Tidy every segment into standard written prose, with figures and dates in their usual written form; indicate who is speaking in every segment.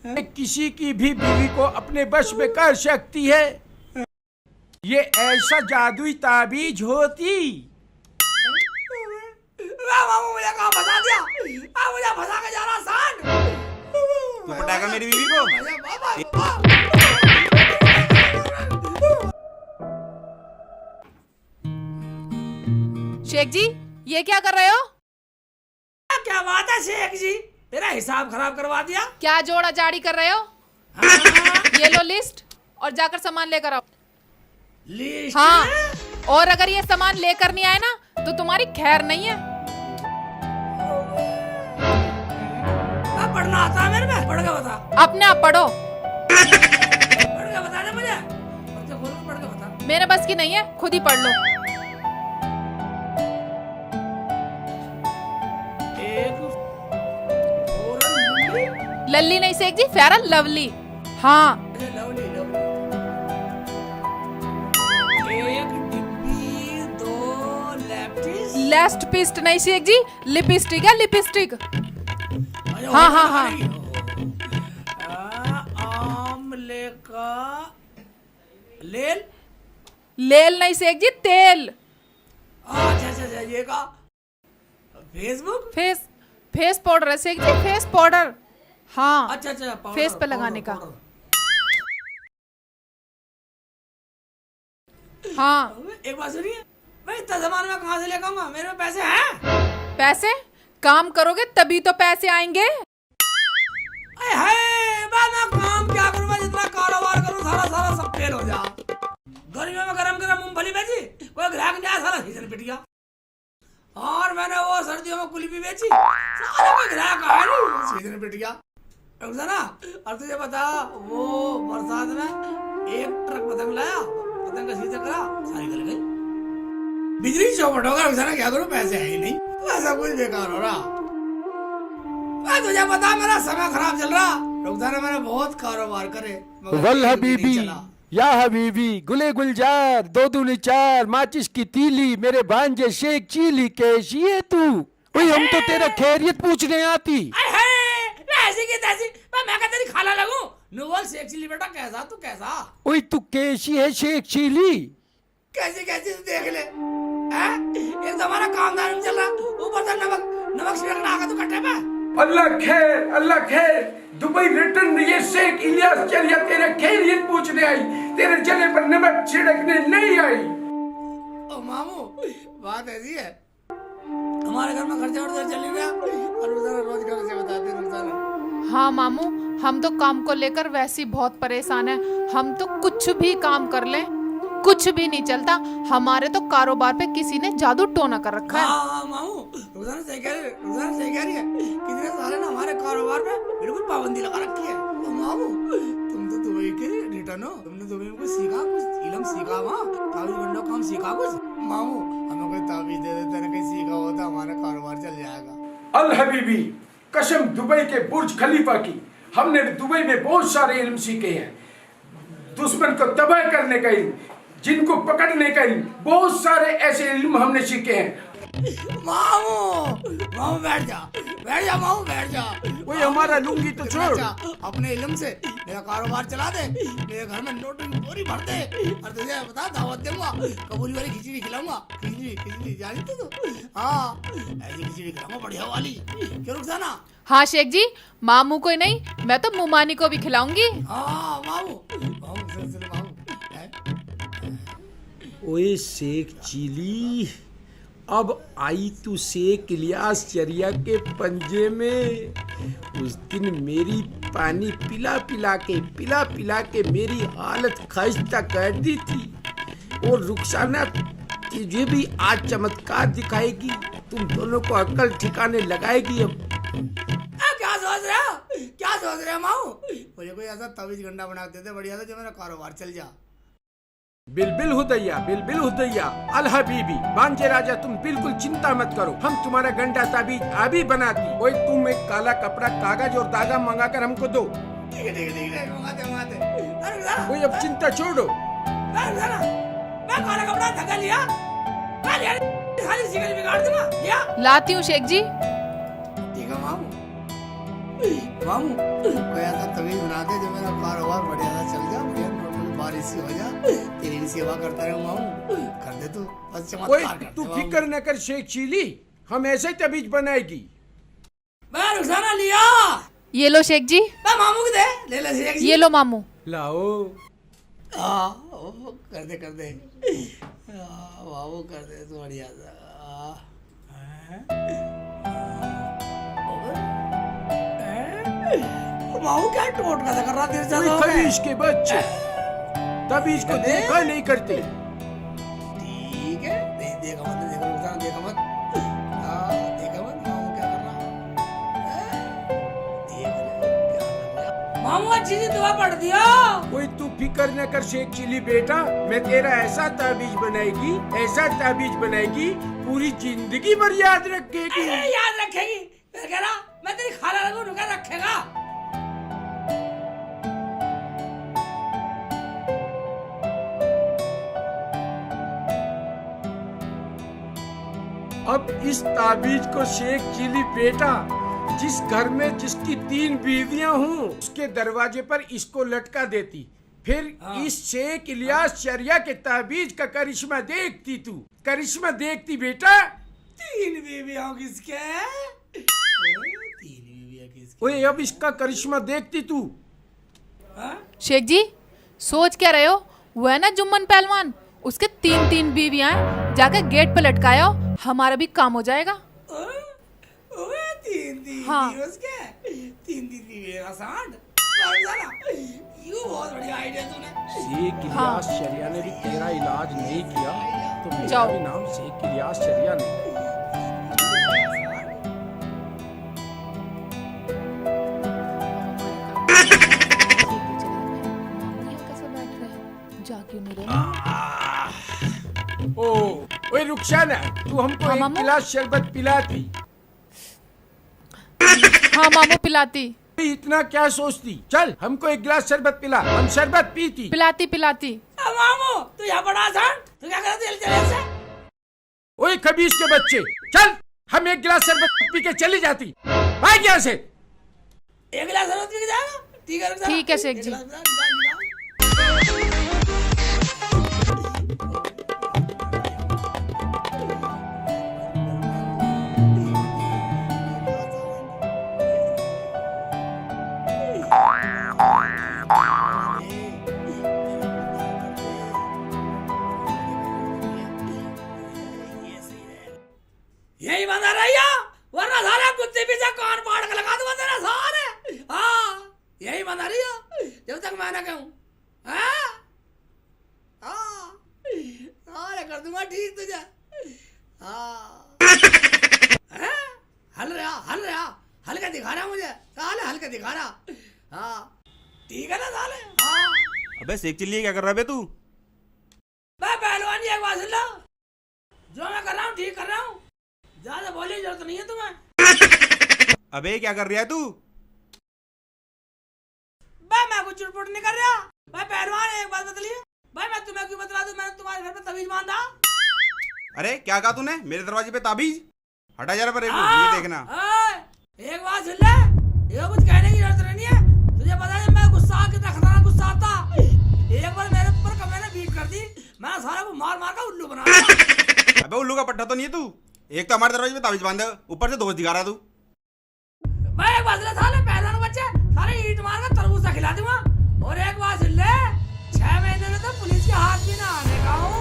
Speaker 1: किसी की भी बीवी को अपने बस में कर सकती है। ये ऐसा जादुई ताबीज होती।
Speaker 2: मामू मुझे कहाँ फंसा दिया? मुझे फंसा के जा रहा सांड।
Speaker 3: तू पटाएगा मेरी बीवी को?
Speaker 4: शेख जी, ये क्या कर रहे हो?
Speaker 2: क्या बात है शेख जी, तेरा हिसाब खराब करवा दिया।
Speaker 4: क्या जोड़ा जाड़ी कर रहे हो? ये लो लिस्ट और जाकर सामान लेकर आओ।
Speaker 2: लिस्ट?
Speaker 4: हाँ, और अगर ये सामान लेकर नहीं आए ना तो तुम्हारी खैर नहीं है।
Speaker 2: पढ़ना आता है मेरे में? पढ़ के बता।
Speaker 4: अपने आप पढ़ो।
Speaker 2: पढ़ के बता दे मुझे। पढ़ के बता।
Speaker 4: मेरे बस की नहीं है, खुद ही पढ़ लो। लल्ली नहीं शेख जी, फेयर एंड लवली। हाँ,
Speaker 2: लवली लवली। एक डिब्बी, दो लेफ्टिस।
Speaker 4: लेफ्ट पिस्ट नहीं शेख जी, लिपस्टिक है, लिपस्टिक। हाँ हाँ हाँ।
Speaker 2: आमले का लेल।
Speaker 4: लेल नहीं शेख जी, तेल।
Speaker 2: अच्छा अच्छा अच्छा, ये का फेसबुक।
Speaker 4: फेस पाउडर है शेख जी, फेस पाउडर। हाँ,
Speaker 2: अच्छा अच्छा,
Speaker 4: फेस पे लगाने का। हाँ,
Speaker 2: एक बात सुनिए, मैं इतना सामान में कहाँ से लेकर आऊंगा? मेरे में पैसे हैं?
Speaker 4: पैसे? काम करोगे तभी तो पैसे आएंगे।
Speaker 2: अरे है, मैं काम क्या करूं? मैं जितना कारोबार करूं सारा सब फेल हो जा। गर्मियों में गरम गरम मूंगफली बेची, कोई ग्राहक नहीं आया, सारा सीजन पिट गया। और मैंने वो सर्दियों में कुल्फी बेची, सारा कोई ग्राहक आया नहीं, सीजन पिट गया। ना, और तुझे बता, वो बरसात में एक ट्रक पतंग लाया, पतंग का सीजन करा, सारी गल गई। बिजली चौपट होगा, ना क्या करूं? पैसे है ही नहीं, ऐसा कुछ बेकार हो रहा। तुझे पता मेरा समय खराब चल रहा। रुकसाना मैंने बहुत कारोबार करे,
Speaker 1: वल हबीबी या हबीबी, गुले गुलजार, दो दूनी चार, माचिस की तीली, मेरे भांजे शेख चीली, कैसी है तू? ओए हम तो तेरा खैरियत पूछने आती।
Speaker 2: ऐसी की तैसी, मैं क्या तेरी खाला लगूं? नोवल शेख चिली बेटा, कैसा तू कैसा?
Speaker 1: ओए तू कैसी है शेख चीली?
Speaker 2: कैसी कैसी तू देख ले। हैं? एक तो हमारा काम धाम चल रहा, ऊपर से नमक छिड़कना आगा तू कट्टे पे।
Speaker 1: अल्लाह खैर, दुबई रिटर्न ये शेख इलियास चलिया तेरे खैरियत पूछने आई, तेरे जले पर नमक छिड़कने नहीं आई।
Speaker 2: ओ मामू, बात ऐसी है, हमारे घर में खर्चा वर्चा चल नहीं रहा, और रोजाना रोज घर से बताते हैं रोजाना।
Speaker 4: हाँ मामू, हम तो काम को लेकर वैसे ही बहुत परेशान हैं। हम तो कुछ भी काम कर लें, कुछ भी नहीं चलता। हमारे तो कारोबार पे किसी ने जादू टोना कर रखा है।
Speaker 2: हाँ मामू, रोजाना सही कह रही है। कितने सारे ना हमारे कारोबार पे बिल्कुल पाबंदी लगा रखी है। तो मामू, तुम तो दुबई के रिटर्न हो, तुमने दुबई में कुछ सीखा, कुछ इल्म सीखा, वहाँ ताबीज गंडो काम सीखा कुछ? मामू, हमें कोई ताबीज दे देते ना, कहीं सीखा होता हमारा कारोबार चल जाएगा।
Speaker 1: अल हबीबी, कसम दुबई के बुर्ज खलीफा की, हमने दुबई में बहुत सारे इल्म सीखे हैं। दुश्मन को तबाह करने का इल्म, जिनको पकड़ने का इल्म, बहुत सारे ऐसे इल्म हमने सीखे हैं।
Speaker 2: मामू बैठ जा मामू, बैठ जा।
Speaker 1: वही हमारा लुंगी तो छोड़,
Speaker 2: अपने इल्म से मेरा कारोबार चला दे, मेरे घर में नोटों की बोरी भर दे, और तुझे बता दावत दूंगा, कबूली वाली खिचड़ी खिलाऊंगा। खिचड़ी जानी तू? हाँ, ऐसी खिचड़ी खिलाऊंगा बढ़िया वाली। क्यों रुखसाना?
Speaker 4: हाँ शेख जी, मामू को ही नहीं, मैं तो मुमानी को भी खिलाऊंगी।
Speaker 2: हाँ मामू,
Speaker 1: ओए शेख चिली, अब आई तू शेख इलियास चरिया के पंजे में। उस दिन मेरी पानी पिला पिला के मेरी हालत खस्ता कर दी थी। और रुखसाना तुझे भी आज चमत्कार दिखाएगी, तुम दोनों को अक्ल ठिकाने लगाएगी। अब
Speaker 2: क्या सोच रहे हो मामू? मुझे कोई ऐसा तवीज गंडा बना देते बढ़िया था, जो मेरा कारोबार चल जा।
Speaker 1: बिल्बिल हुदैया, अल हबीबी, बांजे राजा, तुम बिल्कुल चिंता मत करो, हम तुम्हारा गंडा ताबीज अभी बनाती। ओए तुम एक काला कपड़ा, कागज और धागा मंगा कर हमको दो।
Speaker 2: ठीक है, मंगाते।
Speaker 1: कोई अब चिंता छोड़ो।
Speaker 2: मैं काला कपड़ा धागा लिया, सारी सिगरेट बिगाड़ दूंगा।
Speaker 4: लाती हूँ शेख जी।
Speaker 2: ठीक है मामू, मामू कोई ऐसा तमीज बना दे जो मेरा कारोबार बढ़िया सा चल जा, बढ़िया नोटों की बारिश सी हो जा, तेरी भी सेवा करता रहे मामू। कर दे तू, बस
Speaker 1: ओए
Speaker 2: चमत्कार कर
Speaker 1: तू
Speaker 2: दे
Speaker 1: फिक्र न कर शेख चिली, हम ऐसे ही तबीज बनाएगी।
Speaker 2: मैं रुखसाना लिया।
Speaker 4: ये लो शेख जी,
Speaker 2: मैं मामू को दे, ले ले शेख जी।
Speaker 4: ये लो मामू।
Speaker 1: लाओ।
Speaker 2: हाँ, ओ, कर दे मामू कर दे तू बढ़िया सा। मामू क्या टोट का कर रहा तेरे
Speaker 1: कोई
Speaker 2: साथ?
Speaker 1: खरीश के बच्चे तबीज को देखा नहीं करते।
Speaker 2: ठीक है, नहीं देखा मत, देखा रुखसाना, देखा मत। देखा मत मामू क्या कर रहा है? देख रहे हो क्या कर रहा? मामू अच्छी सी दुआ पढ़ दिया।
Speaker 1: कोई तू फिक्र न कर शेख चिली बेटा, मैं तेरा ऐसा ताबीज बनाएगी पूरी जिंदगी भर याद रखेगी।
Speaker 2: अरे याद रखेगी, मैं कह रहा मैं तेरी खाला लगू नुका रखेगा।
Speaker 1: अब इस ताबीज को शेख चिली बेटा, जिस घर में जिसकी 3 बीवियां हों उसके दरवाजे पर इसको लटका देती, फिर इस शेख इलियास शरिया के ताबीज का करिश्मा देखती तू, करिश्मा देखती बेटा।
Speaker 2: 3 बीवियां किसके? 3 बीवियां किसके?
Speaker 1: ओए अब इसका करिश्मा देखती तू।
Speaker 2: हाँ?
Speaker 4: शेख जी सोच क्या रहे हो? वो है ना जुम्मन पहलवान, उसके 3 बीवियां हैं, जाके गेट पे लटकायो, हमारा भी काम हो जाएगा।
Speaker 2: ओए 3
Speaker 4: हाँ।
Speaker 2: उसके 3 बीवियां सांड। यू बहुत बढ़िया आइडिया तूने।
Speaker 1: शेख इलियास शरिया ने भी तेरा इलाज नहीं किया तो मेरा
Speaker 4: जाओ।
Speaker 1: भी नाम शेख इलियास शरिया नहीं।
Speaker 4: जाके नहीं रहे।
Speaker 1: ओए रुखसाना, तू हमको
Speaker 4: हाँ,
Speaker 1: एक
Speaker 4: मामू?
Speaker 1: गिलास शरबत पिलाती।
Speaker 4: हाँ मामू पिलाती
Speaker 1: इतना क्या सोचती, चल हमको एक गिलास शरबत पिला, हम शरबत पीती।
Speaker 4: पिलाती।
Speaker 2: मामू तू यहाँ बड़ा सांड, तू क्या कर रहा है तेरे से?
Speaker 1: ओए खबीस के बच्चे, चल हम एक गिलास शरबत पी के चली जाती, भाग यहाँ से।
Speaker 2: एक गिलास शरबत पी के जाएगा? ठीक है रुखसाना।
Speaker 4: ठीक है, शेख
Speaker 2: एक
Speaker 4: जी।
Speaker 2: गिलास पिला, निकाल। यही बंदा रहिया, वरना सारे कुत्ते पीछे कान फाड़ के लगा दूंगा तेरा सारे। हाँ यही बंदा रहिया जब तक मैं ना कहूँ। हाँ सारे कर दूंगा ठीक तुझे। हाँ हल रहा हल्का दिखा रहा मुझे साले, हल्का दिखा रहा। हाँ ठीक है ना साले। हाँ
Speaker 3: अबे शेख चिल्ली क्या कर रहा है बे तू?
Speaker 2: मैं पहलवानी एक बात सुन लो, जो मैं कर रहा हूँ ठीक कर रहा हूँ, ज्यादा बोलने की जरूरत नहीं है तुम्हें।
Speaker 3: अबे क्या कर रहा है तू?
Speaker 2: भाई मैं कुछ चुटपुट नहीं कर रहा। भाई पहलवान एक बात बतलिए, भाई मैं तुम्हें क्यों बतला दूं, मैंने तुम्हारे घर पे तबीज बांधा।
Speaker 3: अरे क्या कहा तूने? मेरे दरवाजे पे ताबीज? हटा जरा पर ये देखना।
Speaker 2: एक बात सुन ले, ये कुछ कहने की जरूरत नहीं है। तुझे पता है मैं गुस्सा कितना खतरनाक गुस्सा आता। एक बार मेरे ऊपर कमरे ने बीट कर दी, मैं सारा को मार मार का उल्लू बना दिया।
Speaker 3: अबे उल्लू का पट्टा तो नहीं है तू? एक तो हमारे दरवाजे पे ताबीज बांधा, ऊपर से दोस्त दिखा रहा तू।
Speaker 2: मैं एक बात सुन ले, साले पहलवान बच्चे सारे ईंट मार कर तरबूजा खिला दूंगा। और एक बात सुन ले, 6 महीने में तो पुलिस के हाथ भी ना आने का हूँ।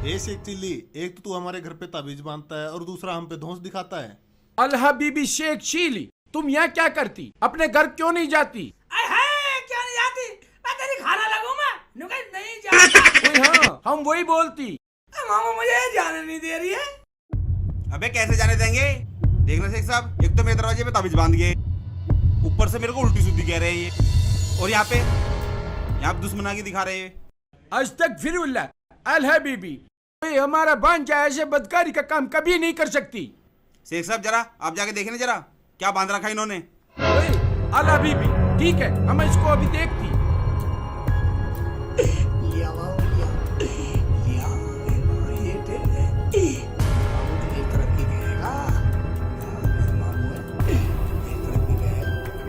Speaker 5: ए शेख चिल्ली, एक तो तू हमारे घर पे ताबीज बांधता है और दूसरा हम पे धौंस दिखाता है।
Speaker 1: अल हबीबी शेख चिली, तुम यहाँ क्या करती, अपने घर क्यों नहीं जाती?
Speaker 2: क्या नहीं जाती? मैं तेरी खाना लगूं मैं? नुका नहीं जाता।
Speaker 1: ओए हाँ, हम वही बोलती।
Speaker 2: मामा मुझे जाने नहीं दे रही है।
Speaker 3: अबे कैसे जाने देंगे? देखना शेख साहब, एक तो मेरे दरवाजे पे ताबीज बांध गए, ऊपर से मेरे को उल्टी सीधी कह रहे हैं ये, और यहाँ पे दुश्मनागी दिखा रहे हैं।
Speaker 1: अस्तगफिरुल्लाह अल हबीबी, कोई हमारा भांजा ऐसे बदकारी का काम कभी नहीं कर सकती।
Speaker 3: शेख साहब जरा आप जाके देखना जरा क्या बांध रखा इन्होंने।
Speaker 1: ओए अल हबीबी, ठीक है हम इसको अभी देखती।
Speaker 2: लिया बाबू लिया ये एक तरफ की कहेगा, मामू एक तरफ की कहेगा।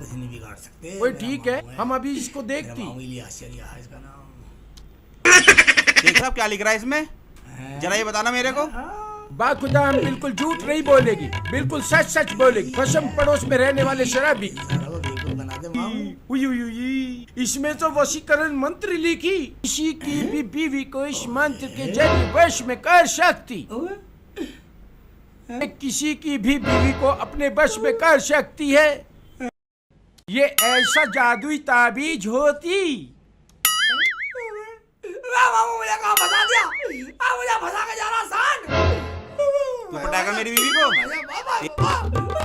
Speaker 2: किसी नहीं बिगाड़ सकते।
Speaker 1: ओए
Speaker 2: मेरा
Speaker 1: ठीक है,
Speaker 2: मामू
Speaker 1: हम अभी इसको
Speaker 2: मेरा
Speaker 1: देखती।
Speaker 2: मामू इलियास चरिया है इसका नाम।
Speaker 3: शेख साहब क्या लिख रहा है इसमें, जरा ये बताना मेरे को।
Speaker 1: बाखुदा हम बिल्कुल झूठ नहीं बोलेगी, बिल्कुल सच सच बोलेगी। कसम पड़ोस में रहने वाले शराबी।
Speaker 2: सारा को बेवकूफ बना दे मामू।
Speaker 1: उई उई उई, इसमें तो वशीकरण मंत्र लिखी, किसी की भी बीवी को इस मंत्र के जरिए वश में कर सकती, किसी की भी बीवी को अपने वश में कर सकती है। ये ऐसा जादुई ताबीज होती।
Speaker 2: मामू मुझे कहाँ फंसा दिया? मुझे फंसा के जा रहा सांड।
Speaker 3: तू पटाएगा मेरी बीवी को?
Speaker 2: बाबा